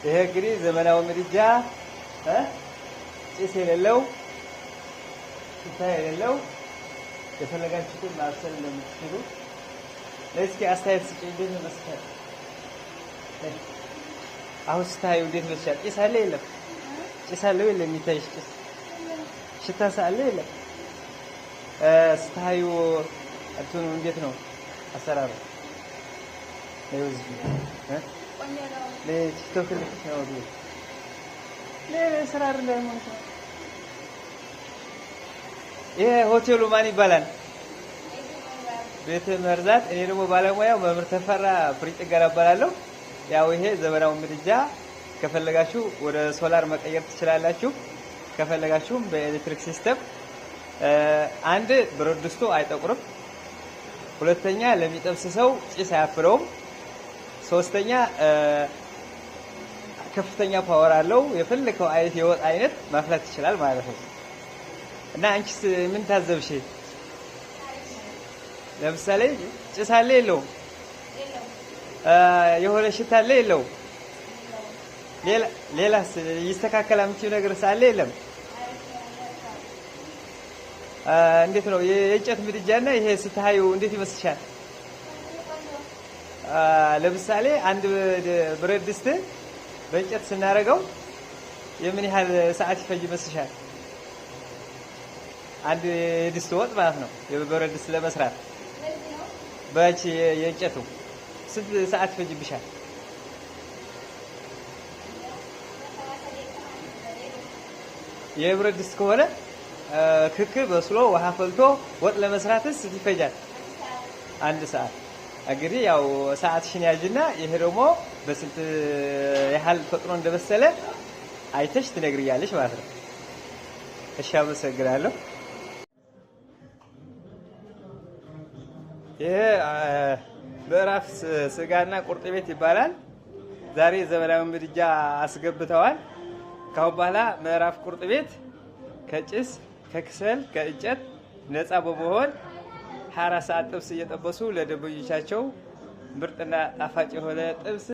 ይሄ እንግዲህ ዘመናዊ ምድጃ ጭስ የሌለው ሽታ የሌለው የፈለጋችሁትን ማብሰል እንደምትችሉ እስኪ አስተያየት ስጪኝ። እንዴት ነው መስራት? አሁን ስታዩ እንዴት መስራት? ጭስ አለ የለም? ጭስ አለው የለም? የሚታይሽ ጭስ ሽታ ሳለ የለም? ስታዩ እንትኑ እንዴት ነው አሰራሩ? ለውዝ ለቲክቶክ ነው ነው ለስራር ላይ ማለት ነው። ይሄ ሆቴሉ ማን ይባላል? ቤተ መርዛት። እኔ ደግሞ ባለሙያው መምህር ተፈራ ፍሪጥ ጋር እባላለሁ። ያው ይሄ ዘመናዊ ምድጃ ከፈለጋችሁ ወደ ሶላር መቀየር ትችላላችሁ። ከፈለጋችሁም በኤሌክትሪክ ሲስተም አንድ ብረት ድስቱ አይጠቁርም። ሁለተኛ ለሚጠብስ ሰው ጭስ አያፍረውም። ሶስተኛ ከፍተኛ ፓወር አለው። የፈለከው አይነት የወጥ አይነት ማፍላት ይችላል ማለት ነው። እና አንቺስ ምን ታዘብሽ? ለምሳሌ ጭስ አለ የለው? የሆነ ሽታ አለ የለው? ሌላስ ይስተካከላል የምትይው ነገር ሳለ የለም? እንዴት ነው የእንጨት ምድጃና ይሄ ስታዩ እንዴት ይመስልሻል? ለምሳሌ አንድ ብረት ድስት በእንጨት ስናደርገው የምን ያህል ሰዓት ይፈጅ ይመስልሻል? አንድ የድስት ወጥ ማለት ነው። የብረት ድስት ለመስራት በእቺ የእንጨቱ ስንት ሰዓት ይፈጅብሻል? የብረት ድስት ከሆነ ክክ በስሎ ውሃ ፈልቶ ወጥ ለመስራትስ ስንት ይፈጃል? አንድ ሰዓት። እንግዲህ ያው ሰዓትሽን ያዥና ይሄ ደግሞ በስንት ያህል ፈጥኖ እንደበሰለ አይተሽ ትነግሪያለሽ ማለት ነው። እሺ፣ አመሰግናለሁ። ይሄ ምዕራፍ ስጋና ቁርጥ ቤት ይባላል። ዛሬ ዘመናዊ ምድጃ አስገብተዋል። ካሁን በኋላ ምዕራፍ ቁርጥ ቤት ከጭስ ከክሰል ከእንጨት ነፃ በመሆን 24 ሰዓት ጥብስ እየጠበሱ ለደንበኞቻቸው ምርጥና ጣፋጭ የሆነ ጥብስ